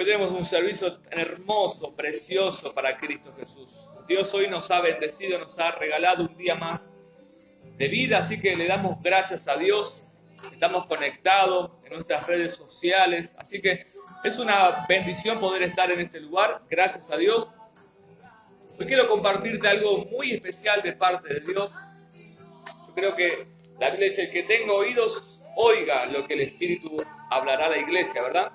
Hoy tenemos un servicio tan hermoso, precioso para Cristo Jesús. Dios hoy nos ha bendecido, nos ha regalado un día más de vida, así que le damos gracias a Dios. Estamos conectados en nuestras redes sociales, así que es una bendición poder estar en este lugar. Gracias a Dios. Hoy quiero compartirte algo muy especial de parte de Dios. Yo creo que la Biblia dice: el que tenga oídos, oiga lo que el Espíritu hablará a la iglesia, ¿verdad?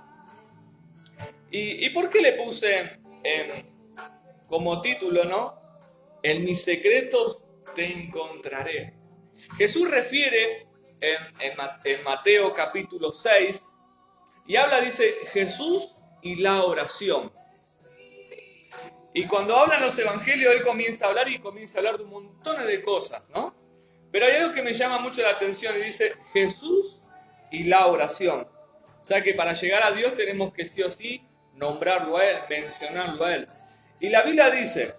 ¿Y por qué le puse como título, no? En mis secretos te encontraré. Jesús refiere en Mateo capítulo 6 y habla, dice, Jesús y la oración. Y cuando hablan los evangelios, él comienza a hablar de un montón de cosas, ¿no? Pero hay algo que me llama mucho la atención y dice Jesús y la oración. O sea que para llegar a Dios tenemos que sí o sí nombrarlo a Él, mencionarlo a Él. Y la Biblia dice,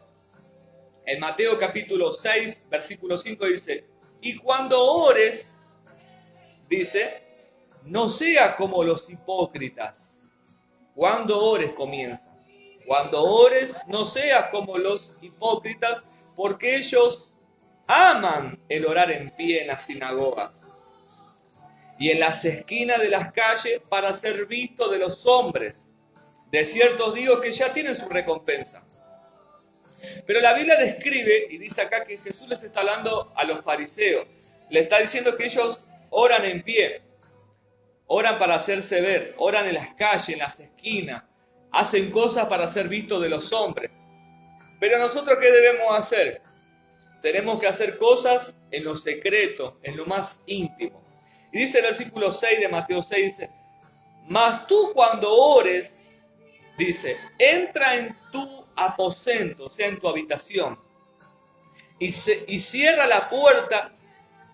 en Mateo capítulo 6, versículo 5 dice, y cuando ores, dice, no sea como los hipócritas. Cuando ores comienza. Cuando ores, no seas como los hipócritas, porque ellos aman el orar en pie en las sinagogas y en las esquinas de las calles para ser visto de los hombres. De cierto os digo que ya tienen su recompensa. Pero la Biblia describe y dice acá que Jesús les está hablando a los fariseos. Le está diciendo que ellos oran en pie, oran para hacerse ver, oran en las calles, en las esquinas, hacen cosas para ser vistos de los hombres. Pero nosotros, ¿qué debemos hacer? Tenemos que hacer cosas en lo secreto, en lo más íntimo. Y dice el versículo 6 de Mateo 6, dice, mas tú cuando ores, dice, entra en tu aposento, o sea, en tu habitación, y cierra la puerta,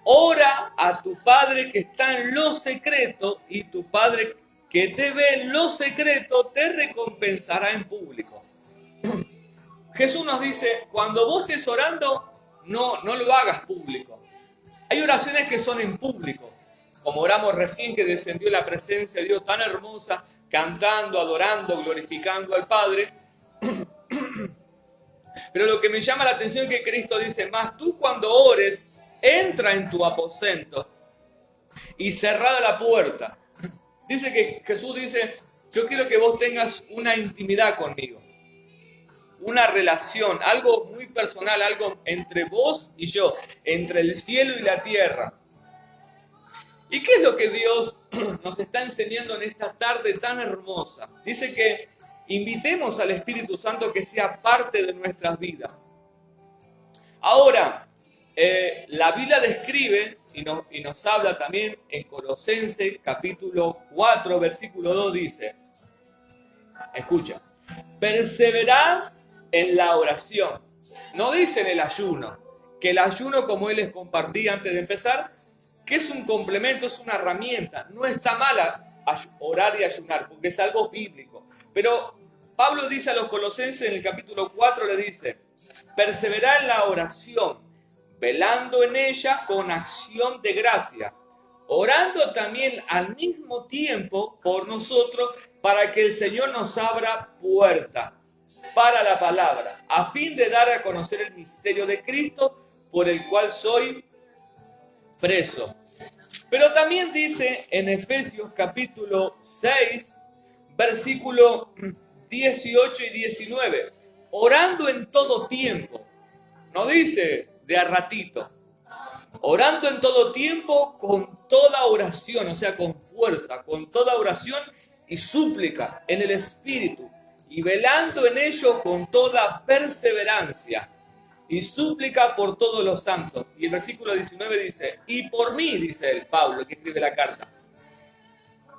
ora a tu Padre que está en lo secreto, y tu Padre que te ve en lo secreto te recompensará en público. Jesús nos dice, cuando vos estés orando, no lo hagas público. Hay oraciones que son en público, como oramos recién, que descendió la presencia de Dios tan hermosa, cantando, adorando, glorificando al Padre. Pero lo que me llama la atención es que Cristo dice, más tú cuando ores, entra en tu aposento y cerrada la puerta. Dice que Jesús dice, yo quiero que vos tengas una intimidad conmigo, una relación, algo muy personal, algo entre vos y yo, entre el cielo y la tierra. ¿Y qué es lo que Dios nos está enseñando en esta tarde tan hermosa? Dice que invitemos al Espíritu Santo que sea parte de nuestras vidas. Ahora, la Biblia describe y nos habla también en Colosenses capítulo 4, versículo 2, dice, escucha, perseverad en la oración. No dice en el ayuno, que el ayuno, como él les compartía antes de empezar, que es un complemento, es una herramienta. No está mala orar y ayunar, porque es algo bíblico. Pero Pablo dice a los colosenses en el capítulo 4, le dice, perseverad en la oración, velando en ella con acción de gracia, orando también al mismo tiempo por nosotros, para que el Señor nos abra puerta para la palabra, a fin de dar a conocer el misterio de Cristo, por el cual soy preso. Pero también dice en Efesios capítulo 6, versículo 18 y 19, orando en todo tiempo. No dice de a ratito. Orando en todo tiempo con toda oración, o sea, con fuerza, con toda oración y súplica en el Espíritu, y velando en ello con toda perseverancia y súplica por todos los santos. Y el versículo 19 dice, y por mí, dice el Pablo, que escribe la carta,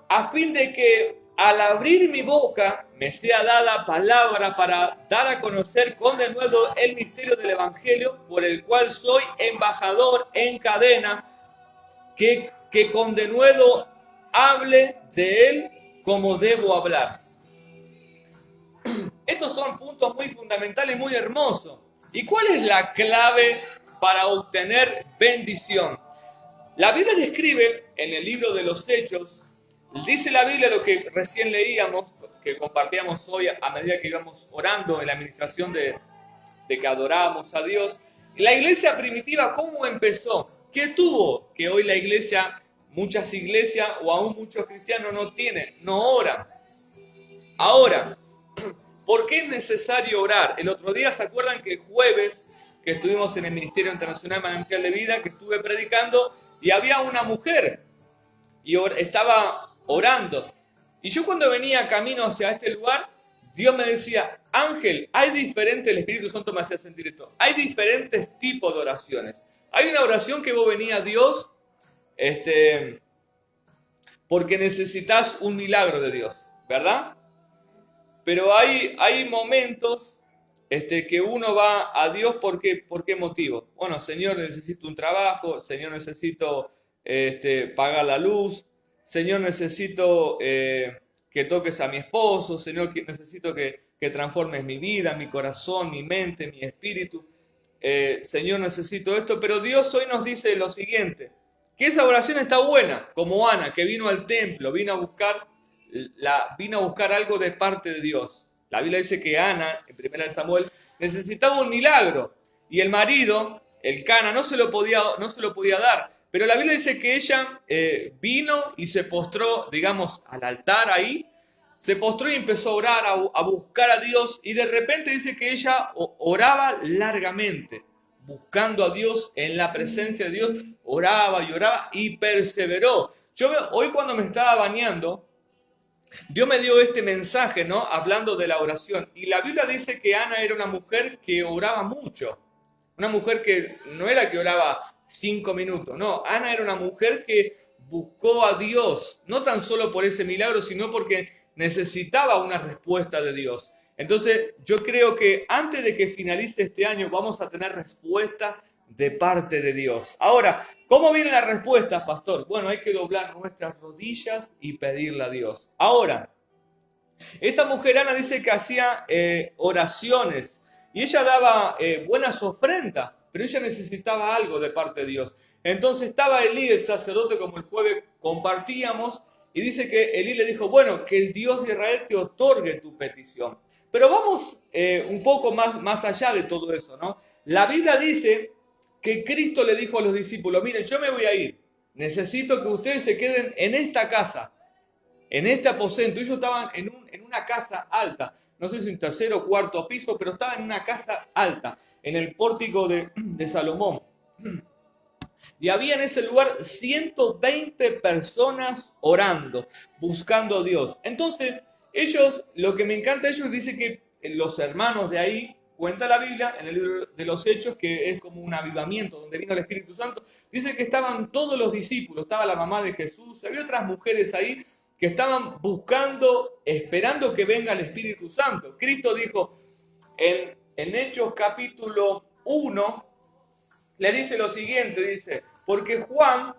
a fin de que al abrir mi boca me sea dada palabra para dar a conocer con denuedo el misterio del Evangelio, por el cual soy embajador en cadena, que con denuedo hable de él como debo hablar. Estos son puntos muy fundamentales y muy hermosos. ¿Y cuál es la clave para obtener bendición? La Biblia describe en el libro de los Hechos Dice la Biblia lo que recién leíamos, que compartíamos hoy a medida que íbamos orando en la administración de que adorábamos a Dios. La iglesia primitiva, ¿cómo empezó? ¿Qué tuvo? Que hoy la iglesia, muchas iglesias o aún muchos cristianos no tienen, no oran. Ahora, ¿por qué es necesario orar? El otro día, ¿se acuerdan que el jueves que estuvimos en el Ministerio Internacional Manantial de Vida, que estuve predicando, y había una mujer y estaba orando? Y yo cuando venía camino hacia este lugar, Dios me decía, Ángel, hay diferentes, el Espíritu Santo me hacía sentir esto, hay diferentes tipos de oraciones. Hay una oración que vos venís a Dios porque necesitas un milagro de Dios, ¿verdad? Pero hay momentos que uno va a Dios ¿por qué motivo? Bueno, Señor, necesito un trabajo, Señor, necesito pagar la luz, Señor, necesito que toques a mi esposo, Señor, necesito que transformes mi vida, mi corazón, mi mente, mi espíritu. Señor, necesito esto, pero Dios hoy nos dice lo siguiente, que esa oración está buena, como Ana, que vino al templo, vino a buscar algo de parte de Dios. La Biblia dice que Ana, en 1 Samuel, necesitaba un milagro y el marido, el Cana, no se lo podía dar. Pero la Biblia dice que ella vino y se postró, digamos, al altar ahí, se postró y empezó a orar, a buscar a Dios, y de repente dice que ella oraba largamente, buscando a Dios, en la presencia de Dios, oraba y perseveró. Hoy cuando me estaba bañando, Dios me dio este mensaje, ¿no? Hablando de la oración. Y la Biblia dice que Ana era una mujer que oraba mucho. Una mujer que no era que oraba 5 minutos, no. Ana era una mujer que buscó a Dios, no tan solo por ese milagro, sino porque necesitaba una respuesta de Dios. Entonces, yo creo que antes de que finalice este año vamos a tener respuesta de parte de Dios. Ahora, ¿cómo vienen las respuestas, pastor? Bueno, hay que doblar nuestras rodillas y pedirle a Dios. Ahora, esta mujer Ana dice que hacía oraciones y ella daba buenas ofrendas, pero ella necesitaba algo de parte de Dios. Entonces estaba Elí, el sacerdote, como el jueves compartíamos, y dice que Elí le dijo, bueno, que el Dios de Israel te otorgue tu petición. Pero vamos un poco más allá de todo eso, ¿no? La Biblia dice que Cristo le dijo a los discípulos, miren, yo me voy a ir, necesito que ustedes se queden en esta casa, en este aposento. Ellos estaban en una casa alta, no sé si un tercero o cuarto piso, pero estaban en una casa alta, en el pórtico de Salomón. Y había en ese lugar 120 personas orando, buscando a Dios. Entonces, ellos, lo que me encanta de ellos, dice que los hermanos de ahí, cuenta la Biblia en el libro de los Hechos, que es como un avivamiento donde vino el Espíritu Santo, dice que estaban todos los discípulos, estaba la mamá de Jesús, había otras mujeres ahí que estaban buscando, esperando que venga el Espíritu Santo. Cristo dijo en Hechos capítulo 1, le dice lo siguiente, dice, porque Juan,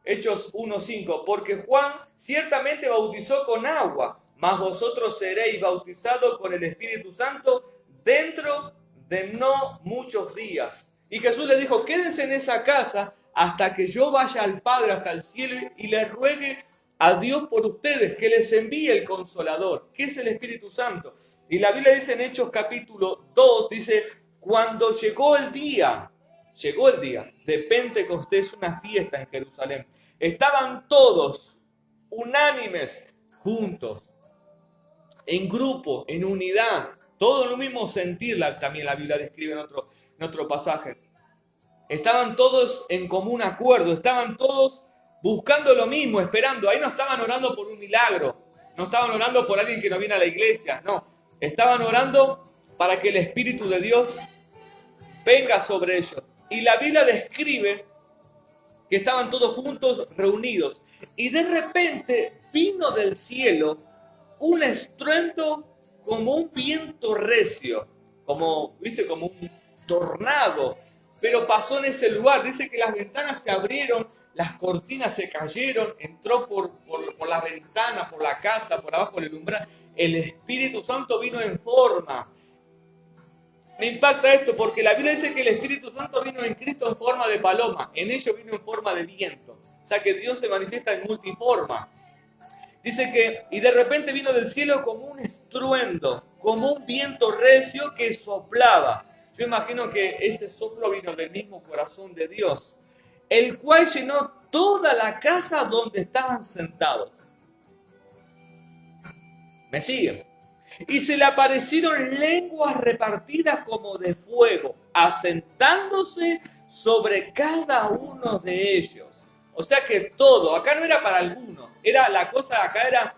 Hechos 1:5, porque Juan ciertamente bautizó con agua, mas vosotros seréis bautizados con el Espíritu Santo dentro de no muchos días. Y Jesús le dijo, quédense en esa casa hasta que yo vaya al Padre, hasta el cielo, y le ruegue a Dios por ustedes, que les envíe el Consolador, que es el Espíritu Santo. Y la Biblia dice en Hechos capítulo 2, dice, cuando llegó el día de Pentecostés, una fiesta en Jerusalén, estaban todos unánimes, juntos, en grupo, en unidad, todo lo mismo sentir, también la Biblia describe en otro pasaje. Estaban todos en común acuerdo, estaban todos buscando lo mismo, esperando. Ahí no estaban orando por un milagro, no estaban orando por alguien que no viene a la iglesia, no. Estaban orando para que el Espíritu de Dios venga sobre ellos. Y la Biblia describe que estaban todos juntos, reunidos. Y de repente vino del cielo un estruendo como un viento recio, como un tornado. Pero pasó en ese lugar. Dice que las ventanas se abrieron, las cortinas se cayeron, entró por las ventanas, por la casa, por abajo del umbral. El Espíritu Santo vino en forma. Me impacta esto porque la Biblia dice que el Espíritu Santo vino en Cristo en forma de paloma. En ellos vino en forma de viento. O sea que Dios se manifiesta en multiforma. Dice que, y de repente vino del cielo como un estruendo, como un viento recio que soplaba. Yo imagino que ese soplo vino del mismo corazón de Dios, el cual llenó toda la casa donde estaban sentados. ¿Me siguen? Y se le aparecieron lenguas repartidas como de fuego, asentándose sobre cada uno de ellos. O sea que todo, acá no era para alguno, era la cosa acá era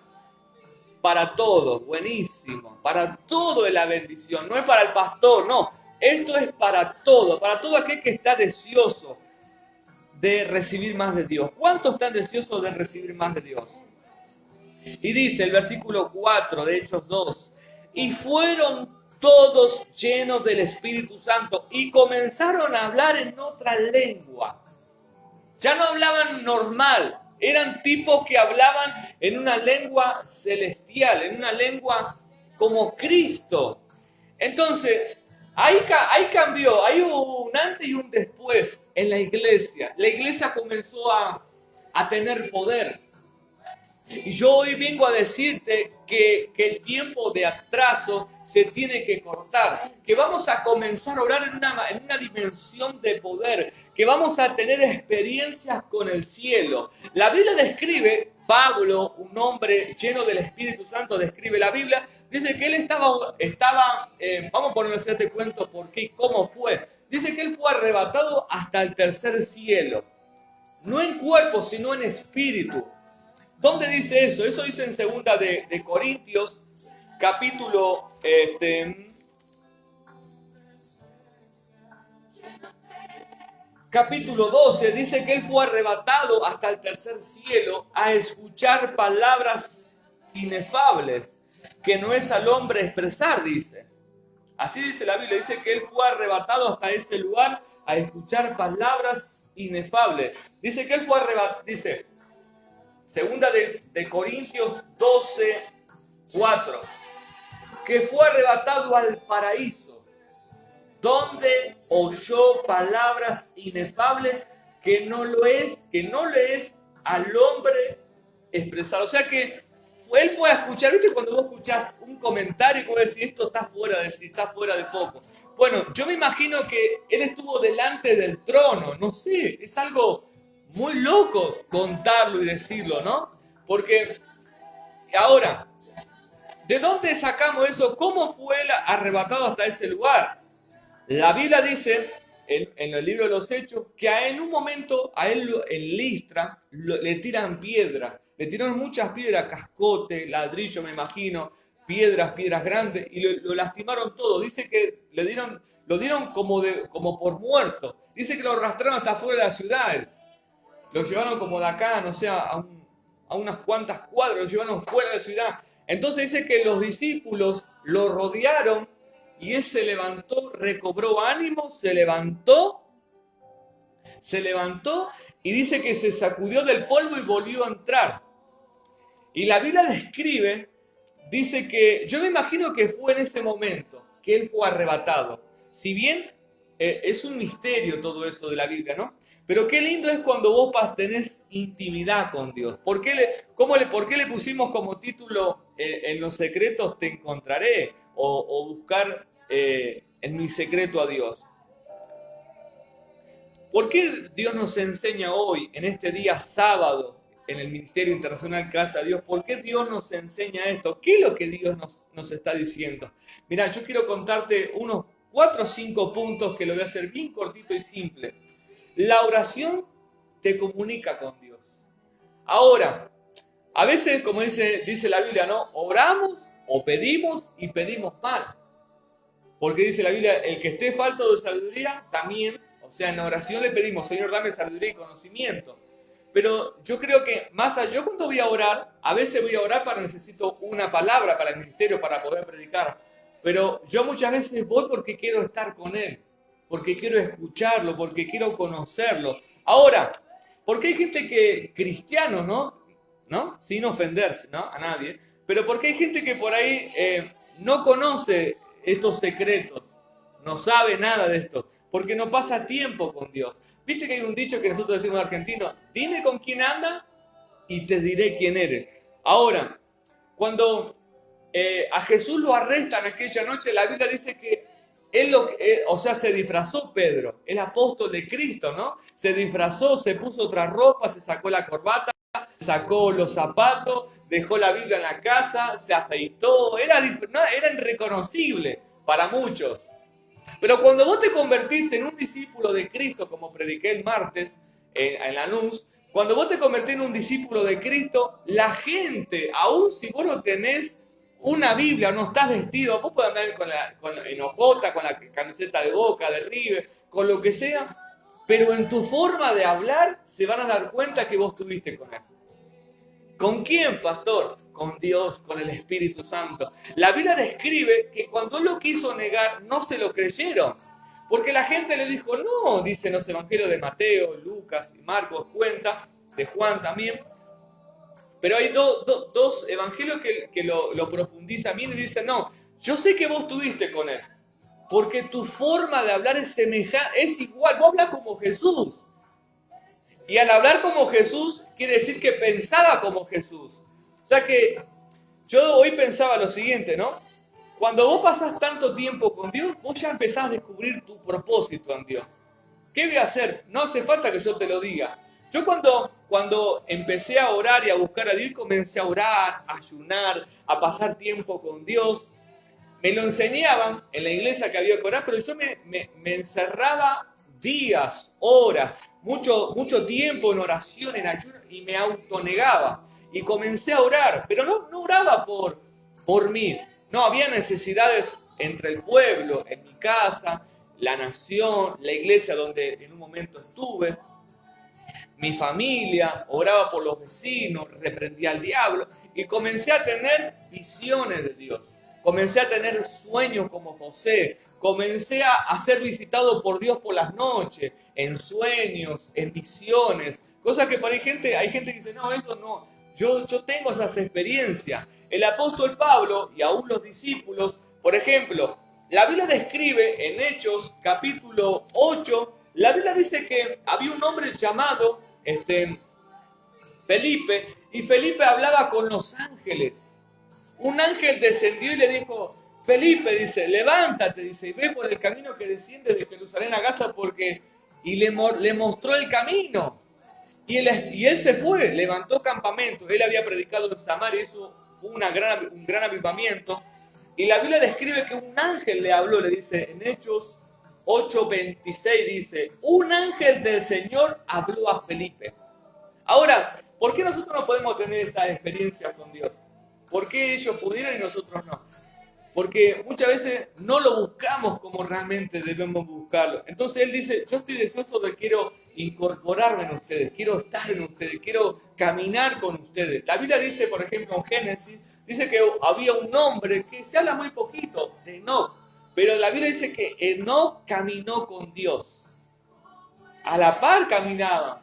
para todos, buenísimo, para todo es la bendición, no es para el pastor, no, esto es para todo aquel que está deseoso de recibir más de Dios. ¿Cuántos están deseosos de recibir más de Dios? Y dice el versículo 4 de Hechos 2, y fueron todos llenos del Espíritu Santo y comenzaron a hablar en otra lengua. Ya no hablaban normal, eran tipos que hablaban en una lengua celestial, en una lengua como Cristo. Entonces, ahí cambió, ahí hubo un antes y un después en la iglesia. La iglesia comenzó a tener poder. Y yo hoy vengo a decirte que el tiempo de atraso se tiene que cortar, que vamos a comenzar a orar en una dimensión de poder, que vamos a tener experiencias con el cielo. La Biblia describe, Pablo, un hombre lleno del Espíritu Santo, describe la Biblia, dice que él estaba vamos a ponernos este cuento por qué y cómo fue. Dice que él fue arrebatado hasta el tercer cielo, no en cuerpo, sino en espíritu. ¿Dónde dice eso? Eso dice en 2 de Corintios, capítulo 12. Dice que él fue arrebatado hasta el tercer cielo a escuchar palabras inefables, que no es al hombre expresar, dice. Así dice la Biblia, dice que él fue arrebatado hasta ese lugar a escuchar palabras inefables. Dice que él fue arrebatado, dice... Segunda de Corintios 12, 4. Que fue arrebatado al paraíso, donde oyó palabras inefables que no le es al hombre expresar. O sea que él fue a escuchar, ¿viste? Cuando vos escuchás un comentario y vos decís, esto está fuera de sí, está fuera de poco. Bueno, yo me imagino que él estuvo delante del trono, no sé, es algo muy loco contarlo y decirlo, ¿no? Porque ahora, ¿de dónde sacamos eso? ¿Cómo fue él arrebatado hasta ese lugar? La Biblia dice, en el libro de los Hechos, que en un momento a él en Listra le tiran piedra. Le tiraron muchas piedras, cascote, ladrillo, me imagino, piedras grandes, y lo lastimaron todo. Dice que lo dieron como por muerto. Dice que lo arrastraron hasta fuera de la ciudad. Lo llevaron como de acá, no sé, a unas cuantas cuadras, lo llevaron fuera de la ciudad. Entonces dice que los discípulos lo rodearon y él se levantó, recobró ánimo, se levantó y dice que se sacudió del polvo y volvió a entrar. Y la Biblia describe, dice que, yo me imagino que fue en ese momento que él fue arrebatado. Si bien es un misterio todo eso de la Biblia, ¿no? Pero qué lindo es cuando vos tenés intimidad con Dios. ¿Por qué le pusimos como título en los secretos te encontraré? O buscar en mi secreto a Dios. ¿Por qué Dios nos enseña hoy, en este día sábado, en el Ministerio Internacional Casa de Dios? ¿Por qué Dios nos enseña esto? ¿Qué es lo que Dios nos está diciendo? Mira, yo quiero contarte unos 4 o 5 puntos que lo voy a hacer bien cortito y simple. La oración te comunica con Dios. Ahora, a veces, como dice la Biblia, ¿no? Oramos o pedimos y pedimos mal. Porque dice la Biblia, el que esté falto de sabiduría, también, o sea, en la oración le pedimos, Señor, dame sabiduría y conocimiento. Pero yo creo que más allá, yo cuando voy a orar, a veces voy a orar necesito una palabra para el ministerio, para poder predicar. Pero yo muchas veces voy porque quiero estar con Él, porque quiero escucharlo, porque quiero conocerlo. Ahora, porque hay gente cristianos, ¿no? Sin ofenderse, ¿no? A nadie. Pero porque hay gente que por ahí no conoce estos secretos, no sabe nada de esto, porque no pasa tiempo con Dios. Viste que hay un dicho que nosotros decimos en argentino, dime con quién anda y te diré quién eres. Ahora, cuando a Jesús lo arrestan aquella noche, la Biblia dice que se disfrazó Pedro, el apóstol de Cristo, ¿no? Se disfrazó, se puso otra ropa, se sacó la corbata, sacó los zapatos, dejó la Biblia en la casa, se afeitó, era irreconocible para muchos. Pero cuando vos te convertís en un discípulo de Cristo, como prediqué el martes en Lanús, cuando vos te convertís en un discípulo de Cristo, la gente, aún si vos no tenés una Biblia, no estás vestido, vos podés andar en ojota, con la camiseta de Boca, de River, con lo que sea, pero en tu forma de hablar se van a dar cuenta que vos estuviste con él. ¿Con quién, pastor? Con Dios, con el Espíritu Santo. La Biblia describe que cuando él lo quiso negar, no se lo creyeron. Porque la gente le dijo, no, dicen los evangelios de Mateo, Lucas y Marcos, cuenta, de Juan también. Pero hay dos evangelios que lo profundizan bien y dicen, no, yo sé que vos estuviste con él. Porque tu forma de hablar es semejante, es igual, vos hablas como Jesús. Y al hablar como Jesús, quiere decir que pensaba como Jesús. O sea que yo hoy pensaba lo siguiente, ¿no? Cuando vos pasás tanto tiempo con Dios, vos ya empezás a descubrir tu propósito en Dios. ¿Qué voy a hacer? No hace falta que yo te lo diga. Yo cuando empecé a orar y a buscar a Dios, comencé a orar, a ayunar, a pasar tiempo con Dios. Me lo enseñaban en la iglesia que había que orar, pero yo me encerraba días, horas, mucho tiempo en oración, en ayuno, y me autonegaba. Y comencé a orar, pero no oraba por mí. No, había necesidades entre el pueblo, en mi casa, la nación, la iglesia donde en un momento estuve, mi familia, oraba por los vecinos, reprendía al diablo y comencé a tener visiones de Dios. Comencé a tener sueños como José. Comencé a ser visitado por Dios por las noches, en sueños, en visiones. Cosa que para hay gente que dice, no, eso no. Yo tengo esas experiencias. El apóstol Pablo y aún los discípulos, por ejemplo, la Biblia describe en Hechos capítulo 8, la Biblia dice que había un hombre llamado Felipe, y Felipe hablaba con los ángeles. Un ángel descendió y le dijo, Felipe, dice, levántate, dice, y ve por el camino que desciende de Jerusalén a Gaza, y le mostró el camino. Y él se fue, levantó campamento. Él había predicado en Samaria, eso fue un gran avivamiento. Y la Biblia describe que un ángel le habló, le dice, en Hechos 8:26 dice, un ángel del Señor habló a Felipe. Ahora, ¿por qué nosotros no podemos tener esa experiencia con Dios? ¿Por qué ellos pudieron y nosotros no? Porque muchas veces no lo buscamos como realmente debemos buscarlo. Entonces él dice, yo estoy deseoso de quiero incorporarme en ustedes, quiero estar en ustedes, quiero caminar con ustedes. La Biblia dice, por ejemplo, en Génesis, dice que había un hombre que se habla muy poquito, de Enoc, pero la Biblia dice que Enoc caminó con Dios. A la par caminaba.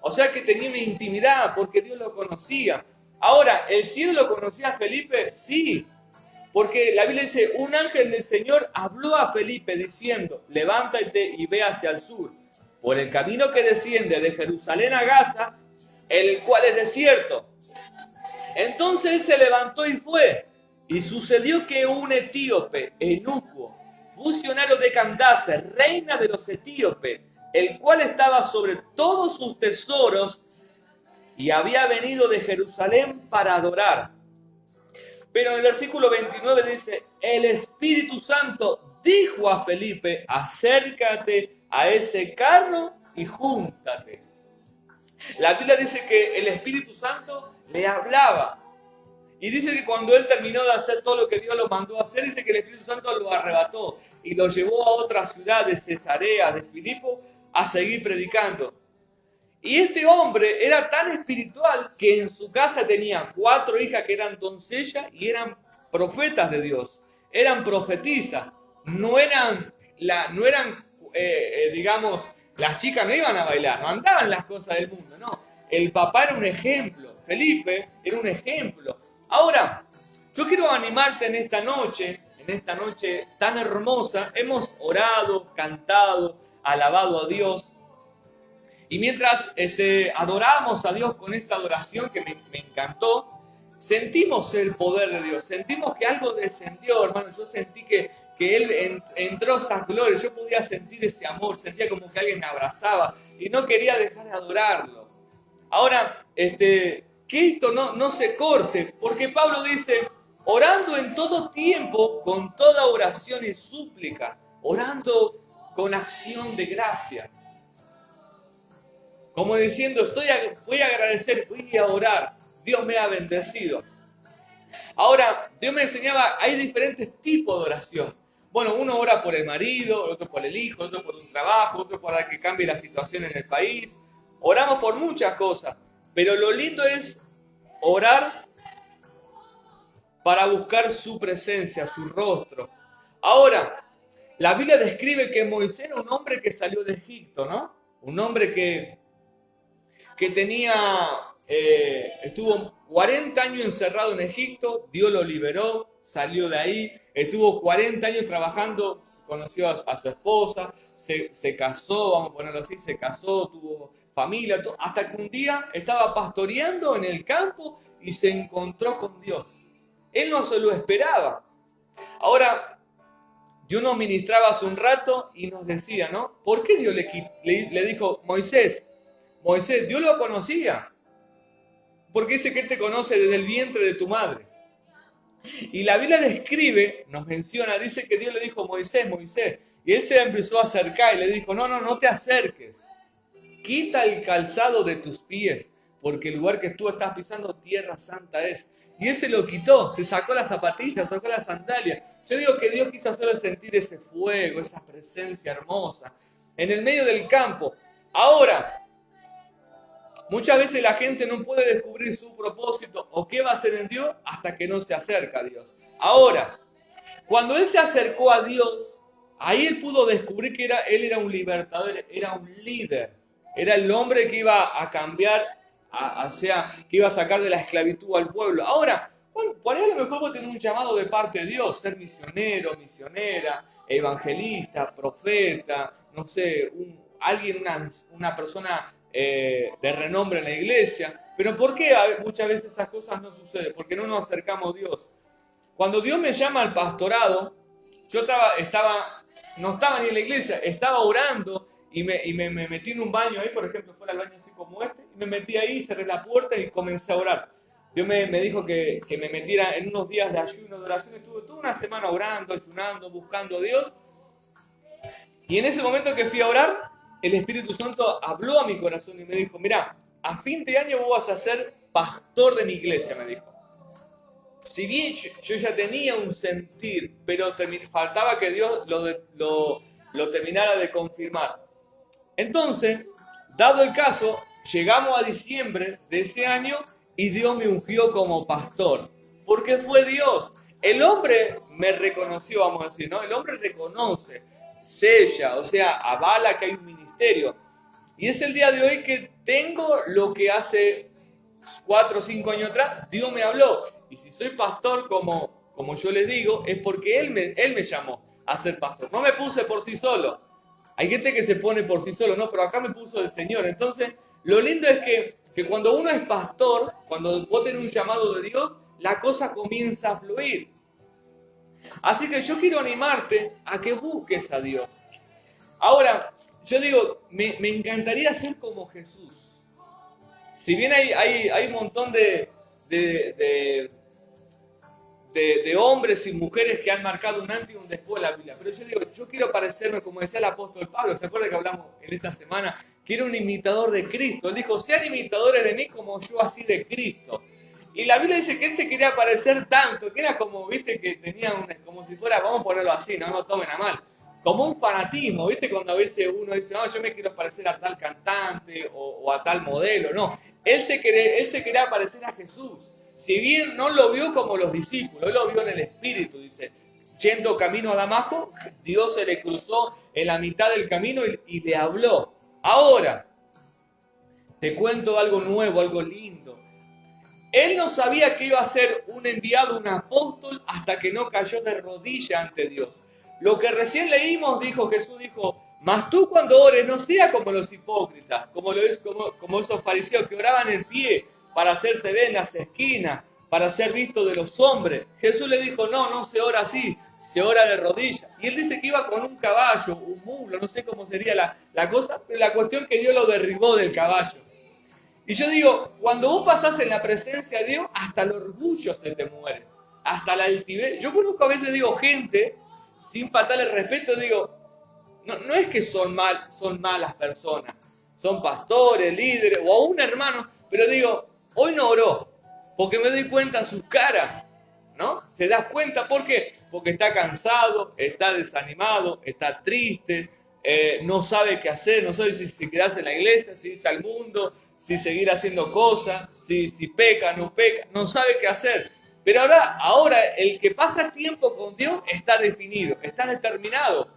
O sea que tenía una intimidad porque Dios lo conocía. Ahora, ¿el cielo lo conocía a Felipe? Sí. Porque la Biblia dice, un ángel del Señor habló a Felipe diciendo, levántate y ve hacia el sur, por el camino que desciende de Jerusalén a Gaza, el cual es desierto. Entonces él se levantó y fue. Y sucedió que un etíope, eunuco, funcionario de Candace, reina de los etíopes, el cual estaba sobre todos sus tesoros y había venido de Jerusalén para adorar. Pero en el versículo 29 dice, el Espíritu Santo dijo a Felipe, acércate a ese carro y júntate. La Biblia dice que el Espíritu Santo le hablaba. Y dice que cuando él terminó de hacer todo lo que Dios lo mandó a hacer, dice que el Espíritu Santo lo arrebató y lo llevó a otra ciudad de Cesarea, de Filipo, a seguir predicando. Y este hombre era tan espiritual que en su casa tenía 4 hijas que eran doncellas y eran profetas de Dios. Eran profetisas. Digamos, las chicas no iban a bailar, no andaban las cosas del mundo, no. El papá era un ejemplo. Felipe era un ejemplo. Ahora, yo quiero animarte en esta noche tan hermosa. Hemos orado, cantado, alabado a Dios. Y mientras adoramos a Dios con esta adoración que me encantó, sentimos el poder de Dios, sentimos que algo descendió, hermano. Yo sentí que Él entró esa gloria, yo podía sentir ese amor, sentía como que alguien me abrazaba y no quería dejar de adorarlo. Ahora, que esto no se corte, porque Pablo dice, orando en todo tiempo, con toda oración y súplica, orando con acción de gracia. Como diciendo, voy a agradecer, voy a orar, Dios me ha bendecido. Ahora, Dios me enseñaba, hay diferentes tipos de oración. Bueno, uno ora por el marido, otro por el hijo, otro por un trabajo, otro para que cambie la situación en el país. Oramos por muchas cosas, pero lo lindo es orar para buscar su presencia, su rostro. Ahora, la Biblia describe que Moisés era un hombre que salió de Egipto, ¿no? Un hombre que estuvo 40 años encerrado en Egipto, Dios lo liberó, salió de ahí, estuvo 40 años trabajando, conoció a su esposa, se casó, vamos a ponerlo así, se casó, tuvo familia, hasta que un día estaba pastoreando en el campo y se encontró con Dios. Él no se lo esperaba. Ahora, Dios nos ministraba hace un rato y nos decía, ¿no? ¿Por qué Dios le dijo, Moisés, Dios lo conocía? Porque dice que Él te conoce desde el vientre de tu madre. Y la Biblia describe, nos menciona, dice que Dios le dijo, Moisés, y Él se empezó a acercar y le dijo, no te acerques. Quita el calzado de tus pies, porque el lugar que tú estás pisando, tierra santa es. Y Él se lo quitó, se sacó las zapatillas, sacó las sandalias. Yo digo que Dios quiso hacerle sentir ese fuego, esa presencia hermosa, en el medio del campo. Ahora, muchas veces la gente no puede descubrir su propósito o qué va a hacer en Dios hasta que no se acerca a Dios. Ahora, cuando Él se acercó a Dios, ahí Él pudo descubrir que Él era un libertador, era un líder. Era el hombre que iba a cambiar, que iba a sacar de la esclavitud al pueblo. Ahora, por ahí a lo mejor vos tenés un llamado de parte de Dios, ser misionero, misionera, evangelista, profeta, no sé, una persona de renombre en la iglesia. Pero ¿por qué muchas veces esas cosas no suceden? Porque no nos acercamos a Dios. Cuando Dios me llama al pastorado, yo no estaba ni en la iglesia, estaba orando y me metí en un baño ahí, por ejemplo, fuera el baño así como este, y me metí ahí, cerré la puerta y comencé a orar. Dios me dijo que me metiera en unos días de ayuno, de oración. Estuve toda una semana orando, ayunando, buscando a Dios. Y en ese momento que fui a orar, el Espíritu Santo habló a mi corazón y me dijo, mira, a fin de año vos vas a ser pastor de mi iglesia, me dijo. Si bien yo ya tenía un sentir, pero faltaba que Dios lo terminara de confirmar. Entonces, dado el caso, llegamos a diciembre de ese año y Dios me ungió como pastor. Porque fue Dios. El hombre me reconoció, vamos a decir, ¿no? El hombre reconoce, sella, o sea, avala que hay un ministerio. Y es el día de hoy que tengo lo que hace 4 o 5 años atrás Dios me habló. Y si soy pastor, como yo les digo, es porque Él me llamó a ser pastor. No me puse por sí solo. Hay gente que se pone por sí solo, no, pero acá me puso el Señor. Entonces, lo lindo es que cuando uno es pastor, cuando vos tenés un llamado de Dios, la cosa comienza a fluir. Así que yo quiero animarte a que busques a Dios. Ahora, yo digo, me encantaría ser como Jesús. Si bien hay un montón de hombres y mujeres que han marcado un antes y un después de la Biblia. Pero yo digo, yo quiero parecerme, como decía el apóstol Pablo, ¿se acuerdan que hablamos en esta semana? Que era un imitador de Cristo. Él dijo, sean imitadores de mí como yo así de Cristo. Y la Biblia dice que él se quería parecer tanto, que era como, viste, que tenía como si fuera, vamos a ponerlo así, no lo tomen a mal, como un fanatismo, viste, cuando a veces uno dice, no, yo me quiero parecer a tal cantante o a tal modelo, no. Él se quería parecer a Jesús. Si bien no lo vio como los discípulos, él lo vio en el Espíritu, dice, yendo camino a Damasco, Dios se le cruzó en la mitad del camino y le habló. Ahora, te cuento algo nuevo, algo lindo. Él no sabía que iba a ser un enviado, un apóstol, hasta que no cayó de rodillas ante Dios. Lo que recién leímos, Jesús dijo, mas tú cuando ores no seas como los hipócritas, como esos fariseos que oraban en pie, para hacerse ver en las esquinas, para ser visto de los hombres. Jesús le dijo, no se ora así, se ora de rodillas. Y él dice que iba con un caballo, un mulo, no sé cómo sería la cosa, pero la cuestión que Dios lo derribó del caballo. Y yo digo, cuando vos pasás en la presencia de Dios, hasta el orgullo se te muere, hasta la altivez. Yo conozco a veces, digo, gente, sin faltarle respeto, digo, no es que son malas personas, son pastores, líderes o aún hermanos, pero digo, hoy no oró, porque me doy cuenta en sus caras, ¿no? ¿Te das cuenta? ¿Por qué? Porque está cansado, está desanimado, está triste, no sabe qué hacer, no sabe si quedarse en la iglesia, si irse al mundo, si seguir haciendo cosas, si peca, no peca, no sabe qué hacer. Pero ahora el que pasa tiempo con Dios está definido, está determinado.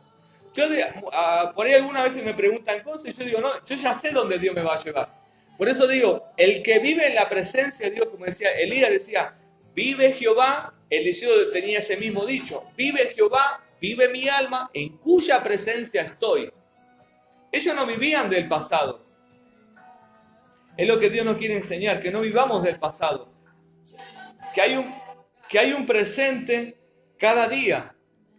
Por ahí algunas veces me preguntan cosas y yo digo, no, yo ya sé dónde Dios me va a llevar. Por eso digo, el que vive en la presencia de Dios, como decía Elías, decía, vive Jehová, Eliseo tenía ese mismo dicho, vive Jehová, vive mi alma, en cuya presencia estoy. Ellos no vivían del pasado. Es lo que Dios nos quiere enseñar, que no vivamos del pasado. Que hay un presente cada día.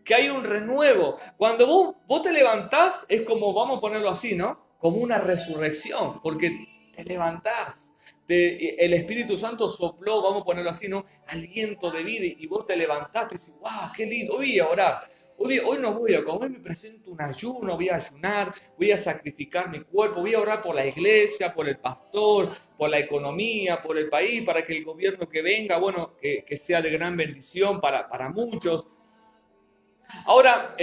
Que hay un renuevo. Cuando vos te levantás, es como, vamos a ponerlo así, ¿no? Como una resurrección, porque te levantás. El Espíritu Santo sopló, vamos a ponerlo así, ¿no? Aliento de vida y vos te levantaste y dices, ¡wow, qué lindo! Voy a orar. Hoy no voy a comer, me presento un ayuno, voy a ayunar, voy a sacrificar mi cuerpo, voy a orar por la iglesia, por el pastor, por la economía, por el país, para que el gobierno que venga, bueno, que sea de gran bendición para muchos. Ahora,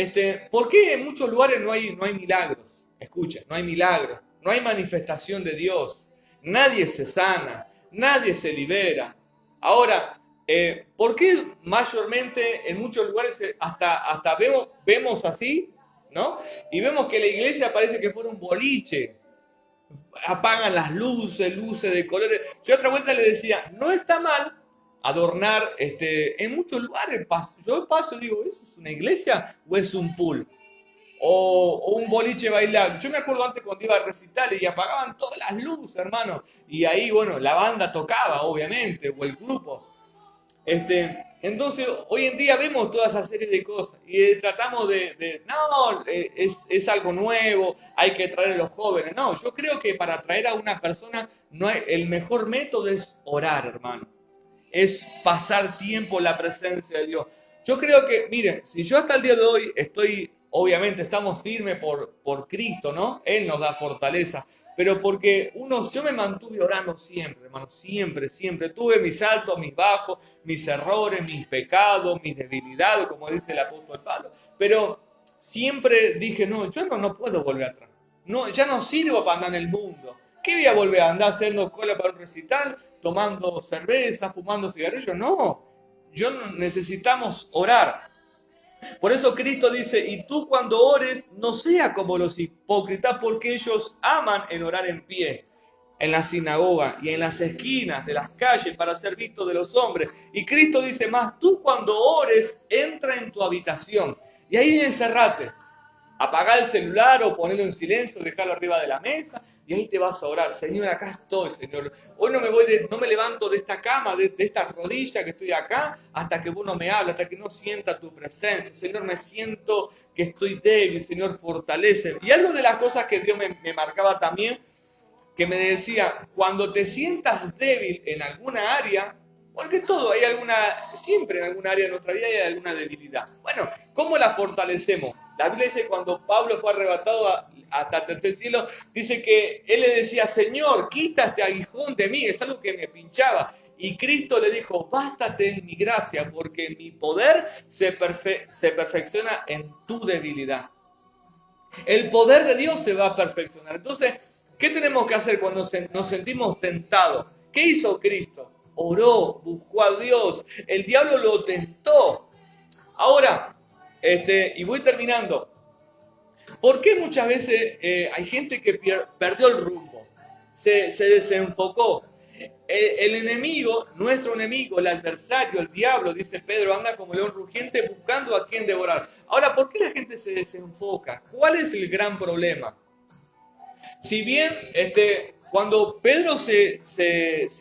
¿por qué en muchos lugares no hay milagros? Escucha, no hay milagros, no hay manifestación de Dios, nadie se sana, nadie se libera. Ahora, ¿por qué mayormente en muchos lugares hasta vemos así, ¿no? Y vemos que la iglesia parece que fuera un boliche, apagan las luces de colores. Yo otra vuelta le decía, no está mal adornar, en muchos lugares yo paso y digo, ¿eso es una iglesia o es un pool? O un boliche bailable. Yo me acuerdo antes cuando iba a recitales y apagaban todas las luces, hermano. Y ahí, bueno, la banda tocaba, obviamente, o el grupo. Entonces, hoy en día vemos toda esa serie de cosas y tratamos es algo nuevo, hay que traer a los jóvenes. No, yo creo que para atraer a una persona el mejor método es orar, hermano. Es pasar tiempo en la presencia de Dios. Yo creo que, miren, si yo hasta el día de hoy obviamente estamos firmes por Cristo, ¿no? Él nos da fortaleza. Pero porque yo me mantuve orando siempre, hermano, siempre. Tuve mis altos, mis bajos, mis errores, mis pecados, mis debilidades, como dice el apóstol Pablo. Pero siempre dije, no, yo no puedo volver atrás. No, ya no sirvo para andar en el mundo. ¿Qué voy a volver a andar haciendo cola para un recital, tomando cerveza, fumando cigarrillos? No, necesitamos orar. Por eso Cristo dice, y tú cuando ores, no sea como los hipócritas, porque ellos aman el orar en pie, en la sinagoga y en las esquinas de las calles para ser vistos de los hombres. Y Cristo dice más, tú cuando ores, entra en tu habitación y ahí encerrate. Apagá el celular o ponelo en silencio, dejarlo arriba de la mesa y ahí te vas a orar. Señor, acá estoy, Señor. Hoy no me levanto de esta cama, de esta rodilla que estoy acá, hasta que vos no me hables, hasta que no sienta tu presencia. Señor, me siento que estoy débil, Señor, fortalece. Y algo de las cosas que Dios me marcaba también, que me decía, cuando te sientas débil en alguna área, porque siempre en alguna área de nuestra vida hay alguna debilidad. Bueno, ¿cómo la fortalecemos? La Biblia dice cuando Pablo fue arrebatado hasta el tercer cielo, dice que él le decía, Señor, quita este aguijón de mí, es algo que me pinchaba. Y Cristo le dijo, bástate en mi gracia, porque mi poder se perfecciona en tu debilidad. El poder de Dios se va a perfeccionar. Entonces, ¿qué tenemos que hacer cuando nos sentimos tentados? ¿Qué hizo Cristo? Oró, buscó a Dios, el diablo lo tentó. Ahora, y voy terminando. ¿Por qué muchas veces hay gente que perdió el rumbo? Se desenfocó. El enemigo, nuestro enemigo, el adversario, el diablo, dice Pedro, anda como león rugiente buscando a quien devorar. Ahora, ¿por qué la gente se desenfoca? ¿Cuál es el gran problema? Si bien cuando Pedro se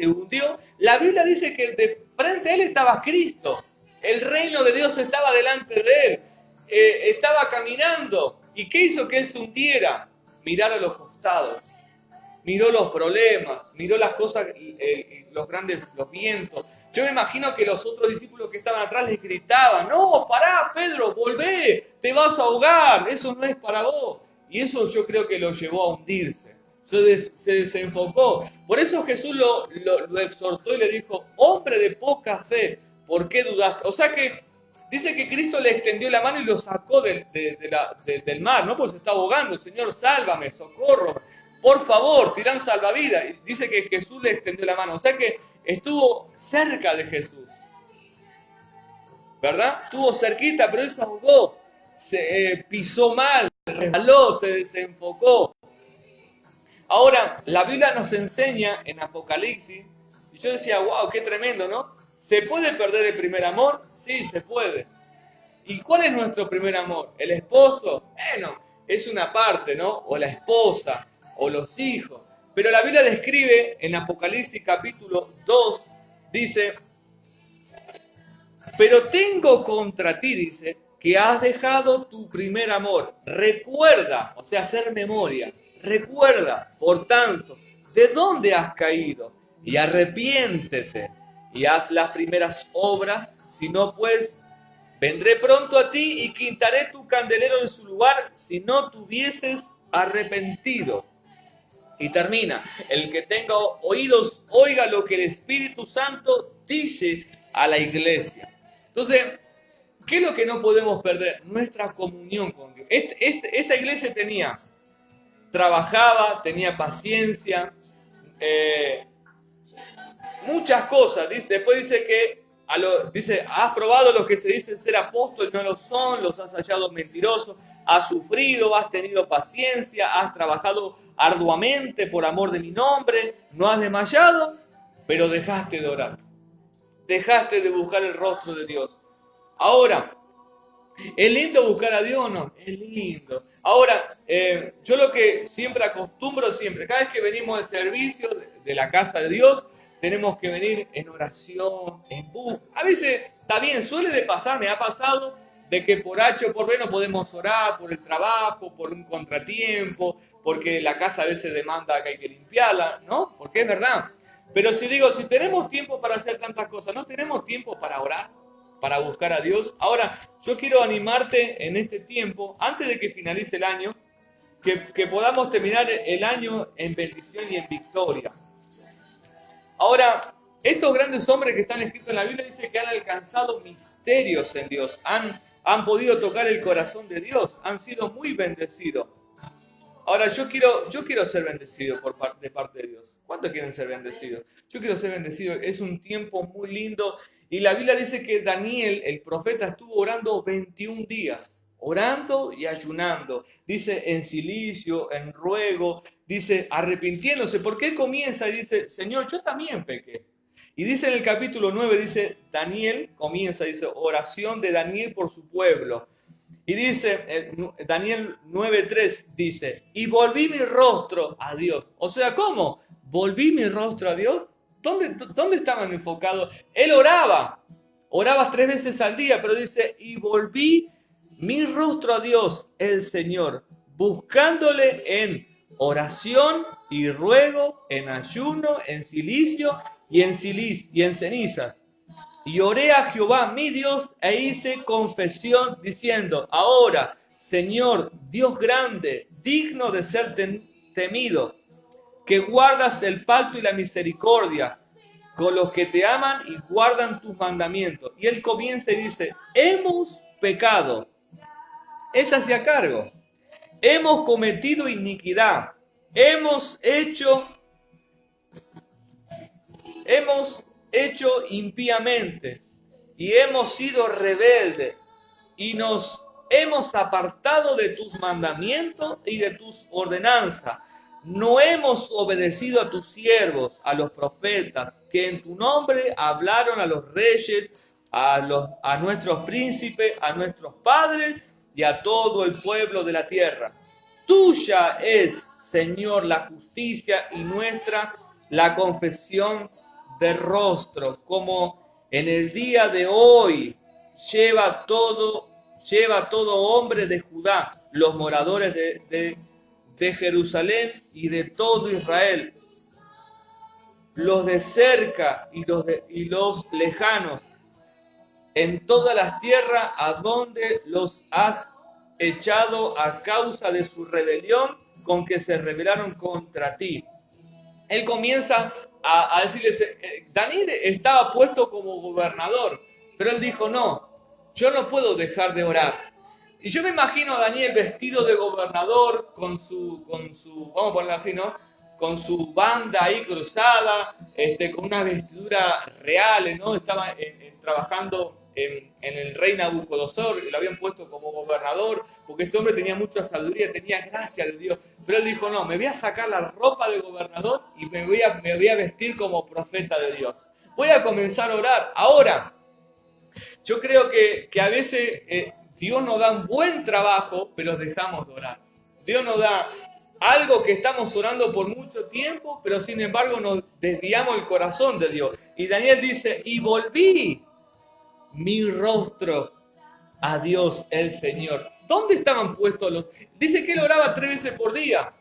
hundió, la Biblia dice que Frente a él estaba Cristo. El reino de Dios estaba delante de él. Estaba caminando. ¿Y qué hizo que él se hundiera? Mirar a los costados. Miró los problemas, miró las cosas, los vientos. Yo me imagino que los otros discípulos que estaban atrás les gritaban: no, pará, Pedro, volvé, te vas a ahogar, eso no es para vos. Y eso yo creo que lo llevó a hundirse. Se desenfocó. Por eso Jesús lo exhortó y le dijo: hombre de poca fe, ¿por qué dudaste? O sea que dice que Cristo le extendió la mano y lo sacó del mar, ¿no? Pues se está ahogando. Señor, sálvame, socorro. Por favor, tirá un salvavidas. Dice que Jesús le extendió la mano. O sea que estuvo cerca de Jesús. ¿Verdad? Estuvo cerquita, pero él se ahogó. Se pisó mal, resbaló, se desenfocó. Ahora, la Biblia nos enseña en Apocalipsis, y yo decía: wow, qué tremendo, ¿no? ¿Se puede perder el primer amor? Sí, se puede. ¿Y cuál es nuestro primer amor? ¿El esposo? Bueno, es una parte, ¿no? O la esposa, o los hijos. Pero la Biblia describe en Apocalipsis capítulo 2, dice: pero tengo contra ti, dice, que has dejado tu primer amor. Recuerda, o sea, hacer memoria. Recuerda, por tanto, de dónde has caído, y arrepiéntete, y haz las primeras obras, si no, pues vendré pronto a ti y quitaré tu candelero de su lugar, si no te hubieses arrepentido. Y termina: el que tenga oídos, oiga lo que el Espíritu Santo dice a la iglesia. Entonces, ¿qué es lo que no podemos perder? Nuestra comunión con Dios. Esta iglesia trabajaba, tenía paciencia, muchas cosas. Después dice que has probado los que se dicen ser apóstoles, no lo son, los has hallado mentirosos, has sufrido, has tenido paciencia, has trabajado arduamente por amor de mi nombre, no has desmayado, pero dejaste de orar, dejaste de buscar el rostro de Dios. Ahora, ¿es lindo buscar a Dios o no? Es lindo. Ahora, yo lo que siempre acostumbro, cada vez que venimos de servicio de la casa de Dios, tenemos que venir en oración, en búsqueda. A veces, está bien, suele de pasar, me ha pasado, de que por H o por B no podemos orar, por el trabajo, por un contratiempo, porque la casa a veces demanda que hay que limpiarla, ¿no? Porque es verdad. Pero si tenemos tiempo para hacer tantas cosas, ¿no tenemos tiempo para orar? Para buscar a Dios. Ahora, yo quiero animarte en este tiempo, antes de que finalice el año, que podamos terminar el año en bendición y en victoria. Ahora, estos grandes hombres que están escritos en la Biblia dicen que han alcanzado misterios en Dios, han podido tocar el corazón de Dios, han sido muy bendecidos. Ahora, yo quiero ser bendecido de parte de Dios. ¿Cuántos quieren ser bendecidos? Yo quiero ser bendecido. Es un tiempo muy lindo. Y la Biblia dice que Daniel, el profeta, estuvo orando 21 días. Orando y ayunando. Dice en silicio, en ruego. Dice arrepintiéndose. Porque él comienza y dice: Señor, yo también pequé. Y dice en el capítulo 9, dice Daniel, dice oración de Daniel por su pueblo. Y dice, Daniel 9:3 dice: y volví mi rostro a Dios. O sea, ¿cómo? ¿Volví mi rostro a Dios? ¿Dónde estaban enfocados? Él oraba 3 veces al día, pero dice: y volví mi rostro a Dios, el Señor, buscándole en oración y ruego, en ayuno, en silicio y en cenizas. Y oré a Jehová mi Dios e hice confesión diciendo: ahora, Señor, Dios grande, digno de ser temido, que guardas el pacto y la misericordia con los que te aman y guardan tus mandamientos. Y él comienza y dice: hemos pecado. Él se hacía cargo. Hemos cometido iniquidad. Hemos hecho impíamente y hemos sido rebeldes y nos hemos apartado de tus mandamientos y de tus ordenanzas. No hemos obedecido a tus siervos, a los profetas, que en tu nombre hablaron a los reyes, a nuestros príncipes, a nuestros padres y a todo el pueblo de la tierra. Tuya es, Señor, la justicia y nuestra la confesión de rostro, como En el día de hoy lleva todo hombre de Judá, los moradores de Jerusalén y de todo Israel, los de cerca y los lejanos, en todas las tierras a donde los has echado a causa de su rebelión con que se rebelaron contra ti. Él comienza a decirles, Daniel estaba puesto como gobernador, pero él dijo, no, yo no puedo dejar de orar. Y yo me imagino a Daniel vestido de gobernador con su, vamos a ponerlo así, ¿no? Con su banda ahí cruzada, con unas vestiduras reales, ¿no? Estaba trabajando en el rey Nabucodonosor, lo habían puesto como gobernador, porque ese hombre tenía mucha sabiduría, tenía gracia de Dios. Pero él dijo, no, me voy a sacar la ropa de gobernador y me voy a vestir como profeta de Dios. Voy a comenzar a orar. Ahora, yo creo que a veces Dios nos da un buen trabajo, pero dejamos de orar. Dios nos da algo que estamos orando por mucho tiempo, pero sin embargo nos desviamos el corazón de Dios. Y Daniel dice, y volví mi rostro a Dios el Señor. ¿Dónde estaban puestos los? Dice que él oraba 3 veces por día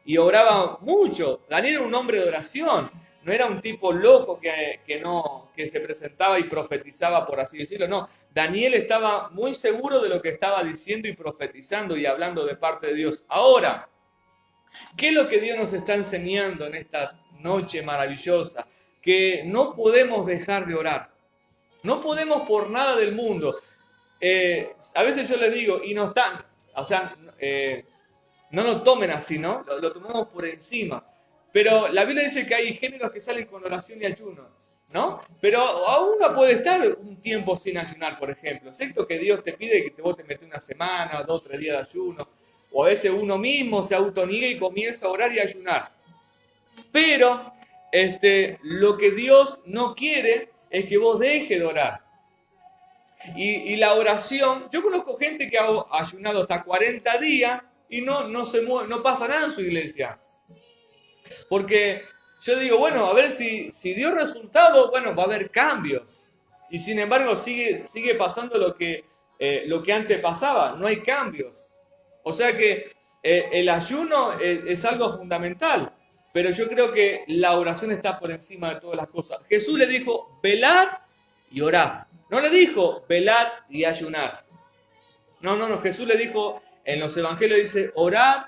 y oraba mucho. Daniel era un hombre de oración, no era un tipo loco que se presentaba y profetizaba, por así decirlo. No, Daniel estaba muy seguro de lo que estaba diciendo y profetizando y hablando de parte de Dios. Ahora, ¿qué es lo que Dios nos está enseñando en esta noche maravillosa? Que no podemos dejar de orar. No podemos por nada del mundo. A veces yo les digo, y no están, o sea, no lo tomen así, ¿no? Lo tomamos por encima. Pero la Biblia dice que hay géneros que salen con oración y ayuno, ¿no? Pero aún no puede estar un tiempo sin ayunar, por ejemplo. Excepto que Dios te pide que vos te metes una semana, 2 o 3 días de ayuno. O a veces uno mismo se autoniega y comienza a orar y a ayunar. Pero lo que Dios no quiere es que vos dejes de orar. Y la oración, yo conozco gente que ha ayunado hasta 40 días y no se mueve, no pasa nada en su iglesia. Porque yo digo, bueno, a ver si dio resultado, bueno, va a haber cambios. Y sin embargo sigue pasando lo que antes pasaba, no hay cambios. O sea que el ayuno es algo fundamental, pero yo creo que la oración está por encima de todas las cosas. Jesús le dijo, velad y orad. No le dijo, velad y ayunar. No, Jesús le dijo, en los evangelios dice, orad,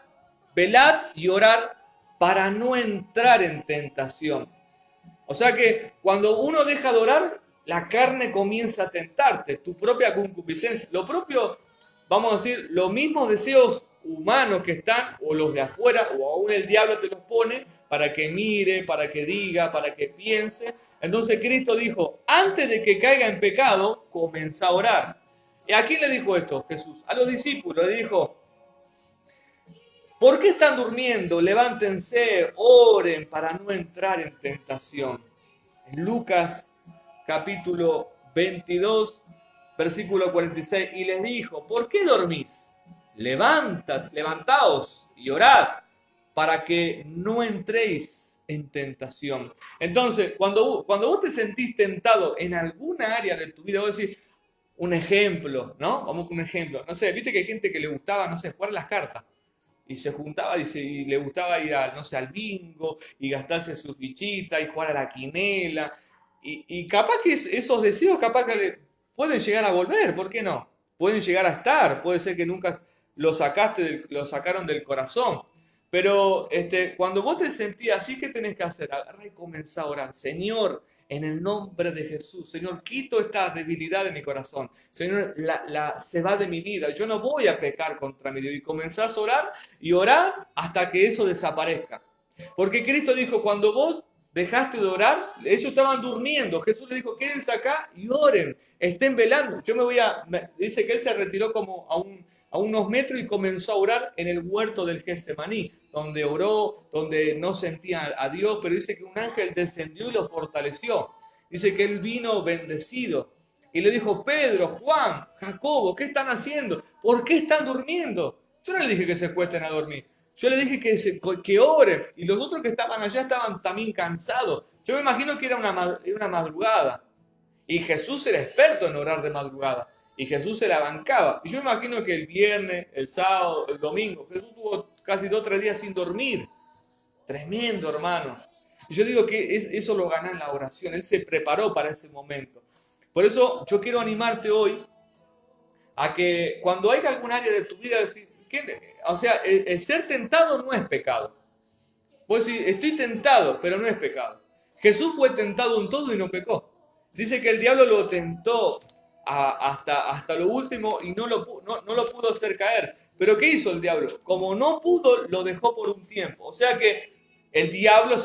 velad y orar para no entrar en tentación. O sea que cuando uno deja de orar, la carne comienza a tentarte, tu propia concupiscencia, lo propio, vamos a decir, los mismos deseos humanos que están, o los de afuera, o aún el diablo te los pone para que mire, para que diga, para que piense. Entonces Cristo dijo, antes de que caiga en pecado, comenzá a orar. ¿Y a quién le dijo esto Jesús? A los discípulos le dijo, ¿por qué están durmiendo? Levántense, oren para no entrar en tentación. En Lucas capítulo 22, versículo 46, y les dijo, ¿por qué dormís? Levantaos y orad para que no entréis en tentación. Entonces, cuando vos te sentís tentado en alguna área de tu vida, vos decís, un ejemplo, ¿no? Vamos con un ejemplo. No sé, viste que hay gente que le gustaba, no sé, jugar las cartas. Y se juntaba y le gustaba ir al bingo y gastarse su fichita y jugar a la quinela. Y capaz que esos deseos, capaz que pueden llegar a volver, ¿por qué no? Pueden llegar a estar, puede ser que nunca lo sacaron del corazón. Pero cuando vos te sentías así, ¿qué tenés que hacer? Agarrar y comenzar a orar. Señor, en el nombre de Jesús, Señor, quito esta debilidad de mi corazón. Señor, se va de mi vida. Yo no voy a pecar contra mi Dios. Y comenzás a orar y orar hasta que eso desaparezca. Porque Cristo dijo, cuando vos dejaste de orar, ellos estaban durmiendo. Jesús les dijo, quédense acá y oren, estén velando. Dice que él se retiró como a unos metros y comenzó a orar en el huerto del Getsemaní, donde oró, donde no sentía a Dios, pero dice que un ángel descendió y lo fortaleció. Dice que él vino bendecido y le dijo, Pedro, Juan, Jacobo, ¿qué están haciendo? ¿Por qué están durmiendo? Yo no le dije que se acuesten a dormir. Yo le dije que oren. Y los otros que estaban allá estaban también cansados. Yo me imagino que era una madrugada. Y Jesús era experto en orar de madrugada. Y Jesús se la bancaba. Y yo me imagino que el viernes, el sábado, el domingo, Jesús tuvo casi 2 o 3 días sin dormir. Tremendo, hermano. Y yo digo que eso lo gana en la oración. Él se preparó para ese momento. Por eso yo quiero animarte hoy a que cuando haya algún área de tu vida, decir, o sea, el ser tentado no es pecado. Pues decir, estoy tentado, pero no es pecado. Jesús fue tentado en todo y no pecó. Dice que el diablo lo tentó hasta lo último y no lo pudo hacer caer. Pero ¿qué hizo el diablo? Como no pudo, lo dejó por un tiempo. O sea que el diablo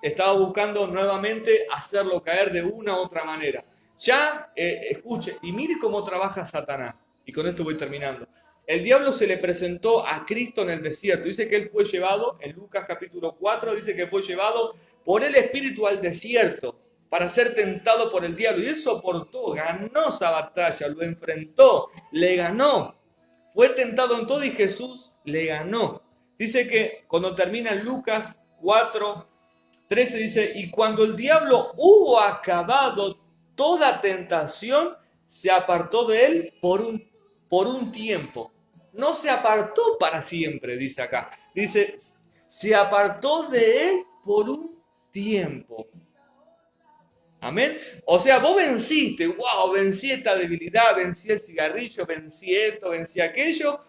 estaba buscando nuevamente hacerlo caer de una u otra manera. Ya, escuche, y mire cómo trabaja Satanás. Y con esto voy terminando. El diablo se le presentó a Cristo en el desierto. Dice que él fue llevado, en Lucas capítulo 4, dice que fue llevado por el Espíritu al desierto para ser tentado por el diablo. Y él soportó, ganó esa batalla, lo enfrentó, le ganó. Fue tentado en todo y Jesús le ganó. Dice que cuando termina Lucas 4:13 dice, y cuando el diablo hubo acabado toda tentación, se apartó de él por un tiempo. No se apartó para siempre, dice acá. Dice, se apartó de él por un tiempo. Amén. O sea, vos venciste, wow, vencí esta debilidad, vencí el cigarrillo, vencí esto, vencí aquello,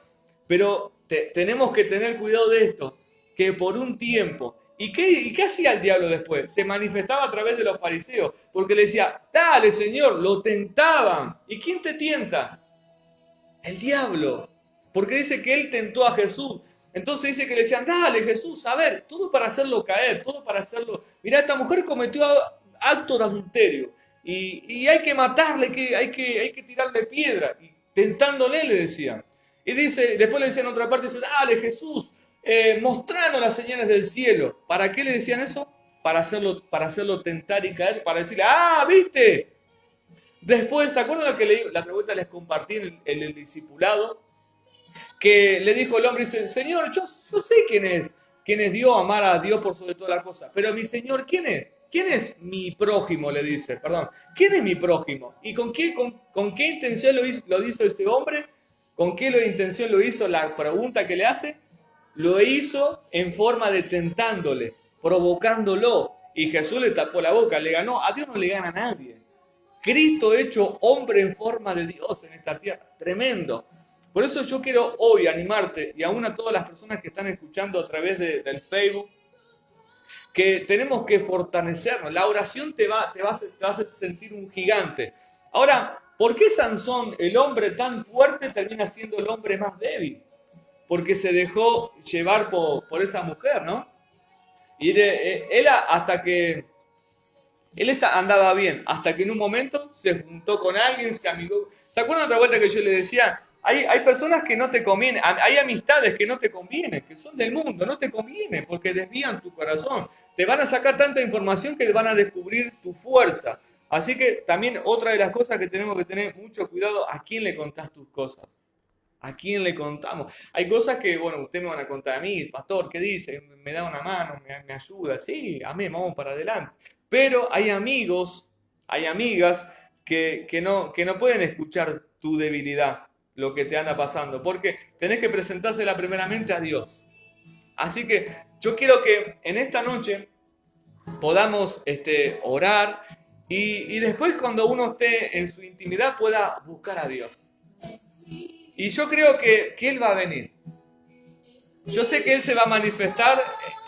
pero tenemos que tener cuidado de esto, que por un tiempo. ¿Y qué hacía el diablo después? Se manifestaba a través de los fariseos, porque le decía, dale Señor, lo tentaban. ¿Y quién te tienta? El diablo, porque dice que él tentó a Jesús. Entonces dice que le decían, dale Jesús, a ver, todo para hacerlo caer, todo para hacerlo... Mirá, esta mujer cometió acto de adulterio y hay que matarle, hay que tirarle piedra. Y tentándole le decían. Y dice, después le decían en otra parte, dice, dale Jesús, mostranos las señales del cielo. ¿Para qué le decían eso? Para hacerlo tentar y caer, para decirle, ¿viste? Después, ¿se acuerdan lo que la otra vuelta les compartí en el discipulado? Que le dijo el hombre, dice, Señor, yo sé quién es Dios, amar a Dios por sobre todas las cosas. Pero mi Señor, ¿quién es? ¿Quién es mi prójimo? Le dice, perdón. ¿Quién es mi prójimo? ¿Y con qué intención lo hizo ese hombre? ¿Con qué intención lo hizo? La pregunta que le hace, lo hizo en forma de tentándole, provocándolo. Y Jesús le tapó la boca, le ganó. A Dios no le gana a nadie. Cristo hecho hombre en forma de Dios en esta tierra. Tremendo. Por eso yo quiero hoy animarte, y aún a todas las personas que están escuchando a través del Facebook, que tenemos que fortalecernos. La oración te va a hacer sentir un gigante. Ahora, ¿por qué Sansón, el hombre tan fuerte, termina siendo el hombre más débil? Porque se dejó llevar por esa mujer, ¿no? Y él hasta que... Él andaba bien, hasta que en un momento se juntó con alguien, se amigó. ¿Se acuerdan otra vuelta que yo le decía? Hay personas que no te convienen, hay amistades que no te convienen, que son del mundo, no te convienen porque desvían tu corazón. Te van a sacar tanta información que van a descubrir tu fuerza. Así que también otra de las cosas que tenemos que tener mucho cuidado, ¿a quién le contás tus cosas? ¿A quién le contamos? Hay cosas que, bueno, ustedes me van a contar a mí, pastor, ¿qué dice? ¿Me da una mano? ¿Me ayuda? Sí, amén, vamos para adelante. Pero hay amigos, hay amigas que no pueden escuchar tu debilidad, lo que te anda pasando, porque tenés que presentársela primeramente a Dios. Así que yo quiero que en esta noche podamos orar y después cuando uno esté en su intimidad pueda buscar a Dios. Y yo creo que Él va a venir. Yo sé que Él se va a manifestar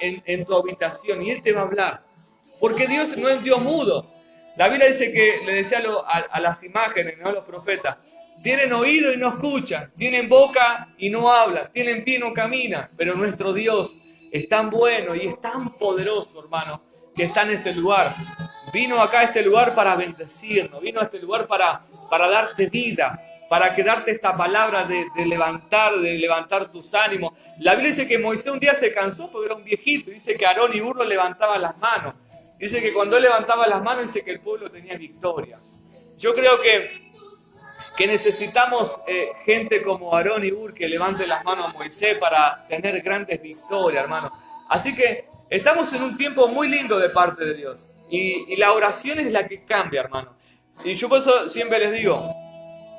en tu habitación y Él te va a hablar. Porque Dios no es Dios mudo. La Biblia dice que le decía a las imágenes, ¿no? A los profetas, tienen oído y no escuchan, tienen boca y no hablan, tienen pie y no caminan. Pero nuestro Dios es tan bueno y es tan poderoso, hermano, que está en este lugar. Vino acá a este lugar para bendecirnos, vino a este lugar para darte vida, para darte esta palabra de levantar tus ánimos. La Biblia dice que Moisés un día se cansó porque era un viejito. Dice que Aarón y Hur levantaban las manos. Dice que cuando él levantaba las manos, dice que el pueblo tenía victoria. Yo creo que necesitamos gente como Aarón y Hur que levante las manos a Moisés para tener grandes victorias, hermano. Así que estamos en un tiempo muy lindo de parte de Dios. Y la oración es la que cambia, hermano. Y yo por eso siempre les digo,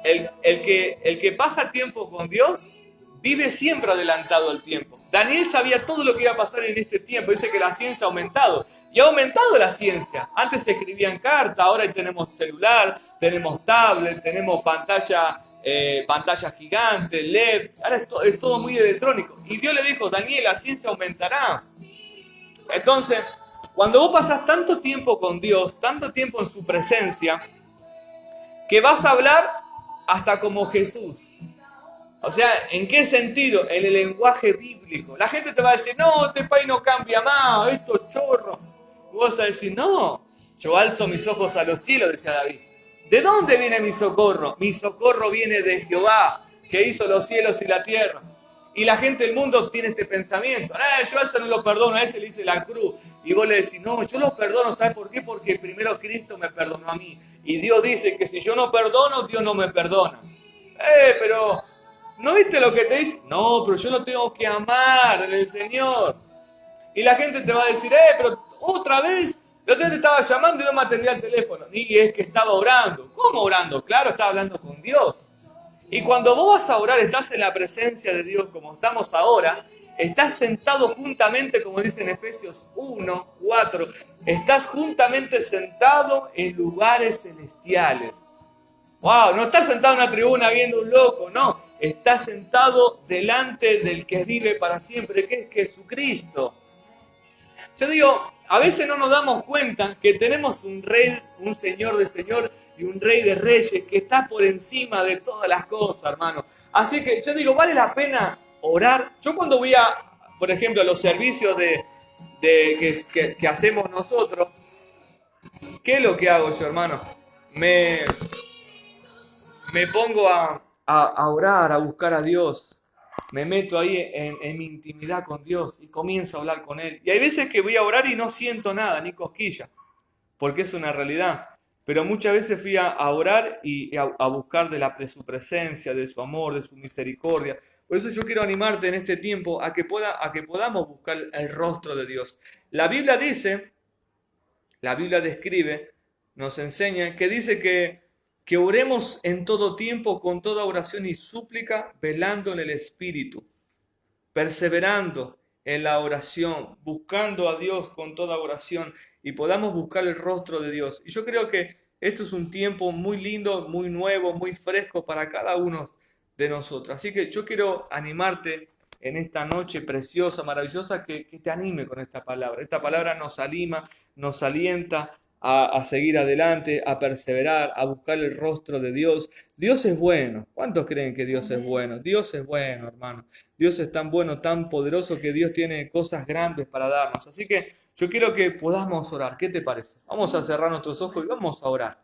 el que pasa tiempo con Dios vive siempre adelantado al tiempo. Daniel sabía todo lo que iba a pasar en este tiempo. Dice que la ciencia ha aumentado. Y ha aumentado la ciencia. Antes se escribía en carta, ahora tenemos celular, tenemos tablet, tenemos pantalla gigante, LED. Ahora es todo muy electrónico. Y Dios le dijo, Daniel, la ciencia aumentará. Entonces, cuando vos pasás tanto tiempo con Dios, tanto tiempo en su presencia, que vas a hablar hasta como Jesús. O sea, ¿en qué sentido? En el lenguaje bíblico. La gente te va a decir, no, este país no cambia más, estos chorros. Y vos vas a decir, no, yo alzo mis ojos a los cielos, decía David. ¿De dónde viene mi socorro? Mi socorro viene de Jehová, que hizo los cielos y la tierra. Y la gente del mundo tiene este pensamiento. Yo a ese no lo perdono, a ese le hice la cruz. Y vos le decís, no, yo lo perdono, ¿sabes por qué? Porque primero Cristo me perdonó a mí. Y Dios dice que si yo no perdono, Dios no me perdona. Pero, ¿no viste lo que te dice? No, pero yo lo tengo que amar en el Señor. Y la gente te va a decir, pero otra vez, el otro día te estaba llamando y no me atendía el teléfono. Y es que estaba orando. ¿Cómo orando? Claro, estaba hablando con Dios. Y cuando vos vas a orar, estás en la presencia de Dios como estamos ahora, estás sentado juntamente, como dice en Efesios 1:4, estás juntamente sentado en lugares celestiales. ¡Wow! No estás sentado en una tribuna viendo un loco, no. Estás sentado delante del que vive para siempre, que es Jesucristo. Yo digo, a veces no nos damos cuenta que tenemos un rey, un señor de señor y un rey de reyes que está por encima de todas las cosas, hermano. Así que yo digo, vale la pena orar. Yo cuando voy por ejemplo, a los servicios que hacemos nosotros, ¿qué es lo que hago yo, hermano? Me pongo a orar, a buscar a Dios. Me meto ahí en mi intimidad con Dios y comienzo a hablar con Él. Y hay veces que voy a orar y no siento nada, ni cosquilla, porque es una realidad. Pero muchas veces fui a orar y a buscar de su presencia, de su amor, de su misericordia. Por eso yo quiero animarte en este tiempo a que podamos buscar el rostro de Dios. La Biblia dice, la Biblia describe, nos enseña, que dice que oremos en todo tiempo con toda oración y súplica, velando en el Espíritu, perseverando en la oración, buscando a Dios con toda oración y podamos buscar el rostro de Dios. Y yo creo que esto es un tiempo muy lindo, muy nuevo, muy fresco para cada uno de nosotros. Así que yo quiero animarte en esta noche preciosa, maravillosa, que te anime con esta palabra. Esta palabra nos anima, nos alienta a seguir adelante, a perseverar, a buscar el rostro de Dios. Dios es bueno. ¿Cuántos creen que Dios es bueno? Dios es bueno, hermano. Dios es tan bueno, tan poderoso, que Dios tiene cosas grandes para darnos. Así que yo quiero que podamos orar. ¿Qué te parece? Vamos a cerrar nuestros ojos y vamos a orar.